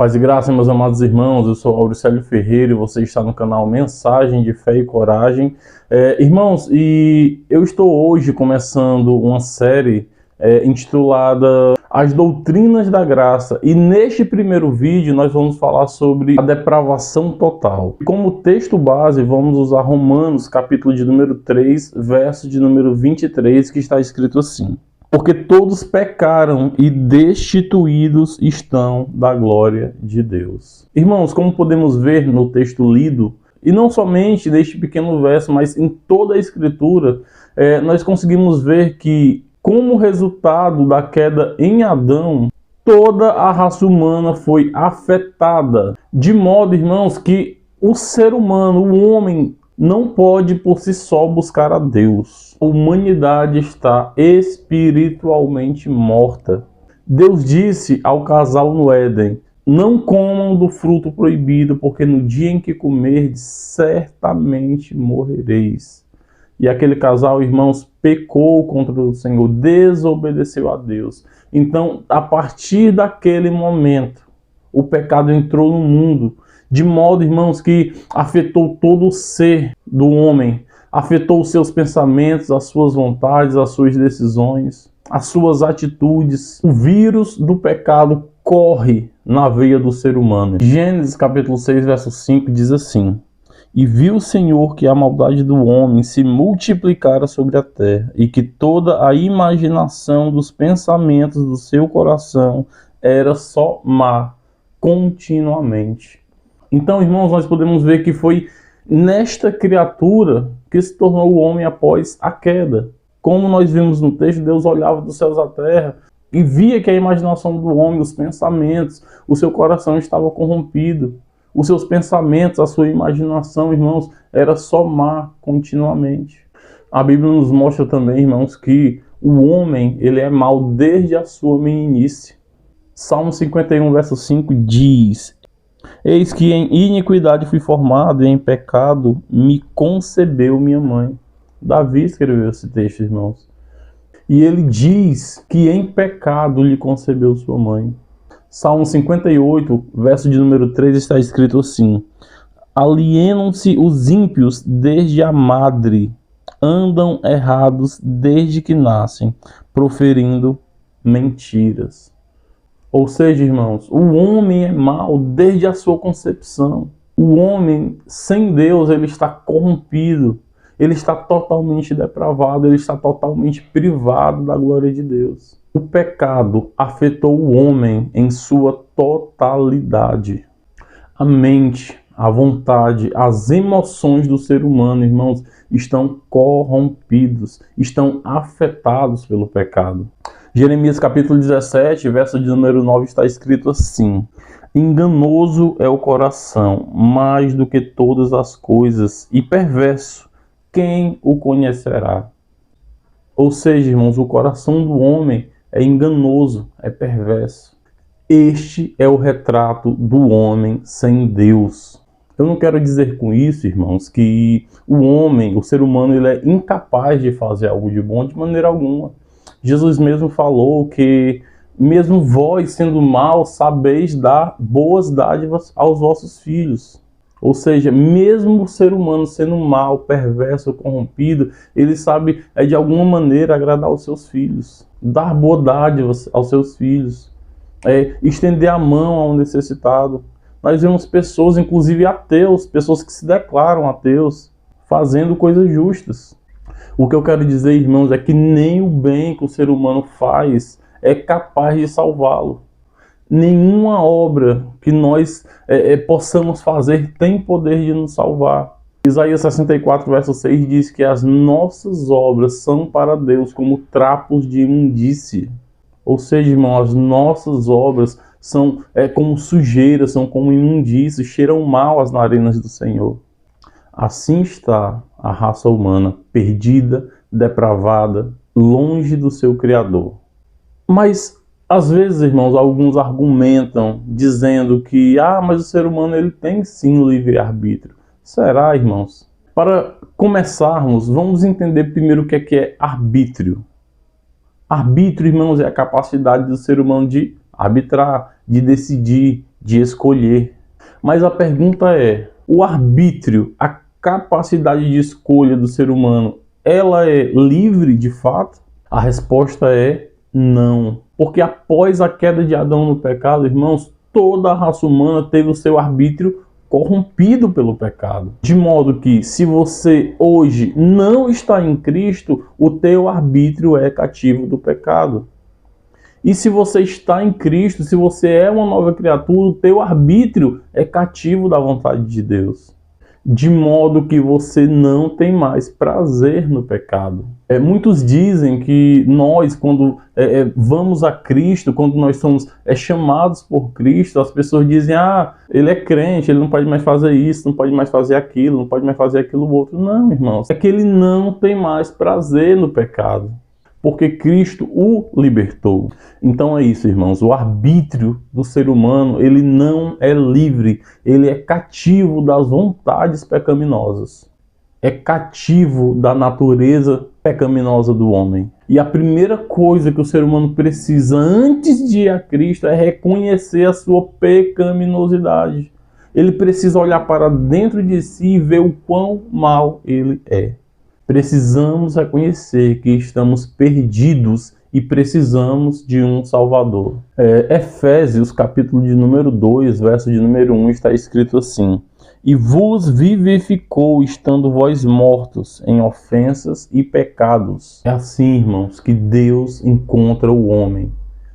Paz e graça, meus amados irmãos, eu sou Auricélio Ferreira e você está no canal Mensagem de Fé e Coragem. Irmãos, e eu estou hoje começando uma série intitulada As Doutrinas da Graça. E neste primeiro vídeo nós vamos falar sobre a depravação total. Como texto base vamos usar Romanos, capítulo de número 3, verso de número 23, que está escrito assim: porque todos pecaram e destituídos estão da glória de Deus. Irmãos, como podemos ver no texto lido, e não somente neste pequeno verso, mas em toda a Escritura, nós conseguimos ver que, como resultado da queda em Adão, toda a raça humana foi afetada. De modo, irmãos, que o ser humano, o homem, não pode por si só buscar a Deus. A humanidade está espiritualmente morta. Deus disse ao casal no Éden: não comam do fruto proibido, porque no dia em que comerdes, certamente morrereis. E aquele casal, irmãos, pecou contra o Senhor, desobedeceu a Deus. Então, a partir daquele momento, o pecado entrou no mundo, de modo, irmãos, que afetou todo o ser do homem, afetou os seus pensamentos, as suas vontades, as suas decisões, as suas atitudes. O vírus do pecado corre na veia do ser humano. Gênesis capítulo 6, verso 5 diz assim: e viu o Senhor que a maldade do homem se multiplicara sobre a terra, e que toda a imaginação dos pensamentos do seu coração era só má continuamente. Então, irmãos, nós podemos ver que foi nesta criatura que se tornou o homem após a queda. Como nós vimos no texto, Deus olhava dos céus à terra e via que a imaginação do homem, os pensamentos, o seu coração estava corrompido. Os seus pensamentos, a sua imaginação, irmãos, era só má continuamente. A Bíblia nos mostra também, irmãos, que o homem, ele é mau desde a sua meninice. Salmo 51, verso 5 diz: eis que em iniquidade fui formado e em pecado me concebeu minha mãe. Davi escreveu esse texto, irmãos. E ele diz que em pecado lhe concebeu sua mãe. Salmo 58, verso de número 3 está escrito assim: alienam-se os ímpios desde a madre, andam errados desde que nascem, proferindo mentiras. Ou seja, irmãos, o homem é mau desde a sua concepção. O homem, sem Deus, ele está corrompido. Ele está totalmente depravado. Ele está totalmente privado da glória de Deus. O pecado afetou o homem em sua totalidade. A mente, a vontade, as emoções do ser humano, irmãos, estão corrompidos, estão afetados pelo pecado. Jeremias capítulo 17, verso de número 9 está escrito assim: enganoso é o coração, mais do que todas as coisas, e perverso, quem o conhecerá? Ou seja, irmãos, o coração do homem é enganoso, é perverso. Este é o retrato do homem sem Deus. Eu não quero dizer com isso, irmãos, que o homem, o ser humano, ele é incapaz de fazer algo de bom de maneira alguma. Jesus mesmo falou que mesmo vós, sendo maus, sabeis dar boas dádivas aos vossos filhos. Ou seja, mesmo o ser humano sendo mau, perverso, corrompido, ele sabe de alguma maneira agradar os seus filhos, dar boas dádivas aos seus filhos, estender a mão ao necessitado. Nós vemos pessoas, inclusive ateus, pessoas que se declaram ateus, fazendo coisas justas. O que eu quero dizer, irmãos, é que nem o bem que o ser humano faz é capaz de salvá-lo. Nenhuma obra que nós possamos fazer tem poder de nos salvar. Isaías 64, verso 6 diz que as nossas obras são para Deus como trapos de imundície. Ou seja, irmão, as nossas obras são como sujeira, são como imundície, cheiram mal às narinas do Senhor. Assim está a raça humana, perdida, depravada, longe do seu Criador. Mas, às vezes, irmãos, alguns argumentam dizendo que mas o ser humano ele tem sim livre-arbítrio. Será, irmãos? Para começarmos, vamos entender primeiro o que é arbítrio. Arbítrio, irmãos, é a capacidade do ser humano de arbitrar, de decidir, de escolher. Mas a pergunta é, o arbítrio, a capacidade de escolha do ser humano, ela é livre de fato? A resposta é não. Porque após a queda de Adão no pecado, irmãos, toda a raça humana teve o seu arbítrio corrompido pelo pecado. De modo que, se você hoje não está em Cristo, o teu arbítrio é cativo do pecado. E se você está em Cristo, se você é uma nova criatura, o teu arbítrio é cativo da vontade de Deus. De modo que você não tem mais prazer no pecado. Muitos dizem que nós, quando vamos a Cristo, quando nós somos chamados por Cristo, as pessoas dizem, ele é crente, ele não pode mais fazer isso, não pode mais fazer aquilo, não pode mais fazer aquilo outro. Não, irmãos, é que ele não tem mais prazer no pecado, porque Cristo o libertou. Então é isso, irmãos, o arbítrio do ser humano, ele não é livre, ele é cativo das vontades pecaminosas. É cativo da natureza pecaminosa do homem. E a primeira coisa que o ser humano precisa antes de ir a Cristo é reconhecer a sua pecaminosidade. Ele precisa olhar para dentro de si e ver o quão mal ele é. Precisamos reconhecer que estamos perdidos e precisamos de um Salvador. Efésios, capítulo de número 2, verso de número 1, está escrito assim: E vos vivificou, estando vós mortos em ofensas e pecados. É assim, irmãos, que Deus encontra o homem,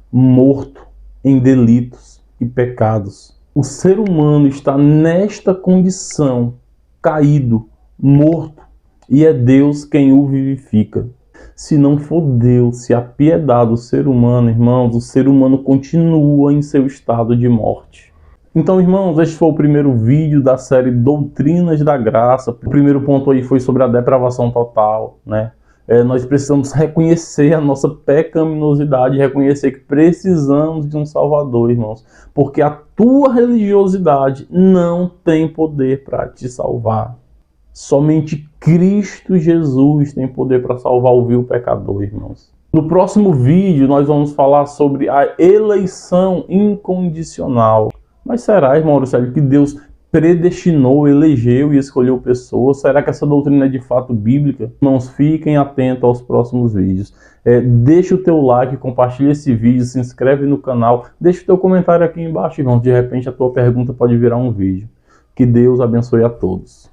morto em delitos e pecados. O ser humano está nesta condição, caído, morto, e é Deus quem o vivifica. Se não for Deus se apiedar do ser humano, irmãos, o ser humano continua em seu estado de morte. Então, irmãos, este foi o primeiro vídeo da série Doutrinas da Graça. O primeiro ponto aí foi sobre a depravação total, né? Nós precisamos reconhecer a nossa pecaminosidade, reconhecer que precisamos de um Salvador, irmãos. Porque a tua religiosidade não tem poder para te salvar. Somente Cristo Jesus tem poder para salvar o vil pecador, irmãos. No próximo vídeo nós vamos falar sobre a eleição incondicional. Mas será, irmão Auricélio, que Deus predestinou, elegeu e escolheu pessoas? Será que essa doutrina é de fato bíblica? Irmãos, fiquem atentos aos próximos vídeos. Deixa o teu like, compartilha esse vídeo, se inscreve no canal, deixa o teu comentário aqui embaixo, irmãos. De repente a tua pergunta pode virar um vídeo. Que Deus abençoe a todos.